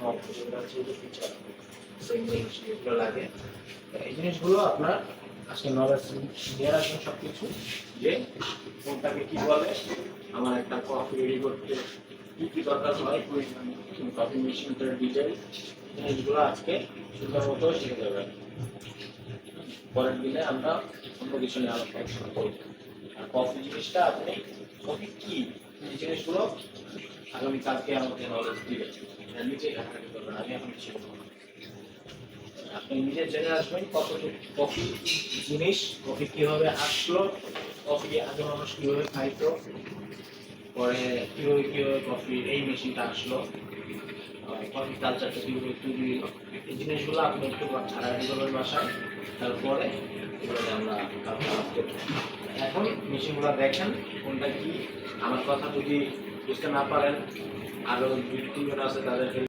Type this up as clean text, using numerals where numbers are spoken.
কম, সেটা হচ্ছে যে ফিচার সেই জিনিসগুলো লাগে। এই জিনিসগুলো আপনার আজকে নলেজ নিয়ে আসবেন সবকিছু, যে কোনটাকে কি বলে, আমার একটা কফি রেডি করতে কি কি দরকার হয়, কফি মেশিনটার ডিটেল জিনিসগুলো আজকে সুন্দর মতো শিখে যাবেন। পরের দিনে আমরা অন্য কিছু নিয়ে আলোচনা করব। আর কফি জিনিসটা আপনি কফি কি এই জিনিসগুলো আগামীকালকে আমাকে নলেজ দিবেন, নিজে ঘাটাঘাটি করবেন, আমি এখন কিছু বলবো না। আপনি নিজে জেনে আসবেন কতটুকু কফি জিনিস, কফি কিভাবে আসলো, কফি আগে মানুষ কিভাবে খাইতো, পরে কিভাবে কিভাবে কফি এই মেশিনটা আসলো, কফি কালচারটা কিভাবে তৈরি হলো, এই জিনিসগুলো আপনি একটু ছাড়াই করবেন বাসায়। তারপরে এগুলো আমরা কালকে আলাপ করবো। এখন মেশিনগুলো দেখেন কোনটা কি। আমার কথা যদি বুঝতে না পারেন, আরো দুই তিনজন আছে তাদেরকে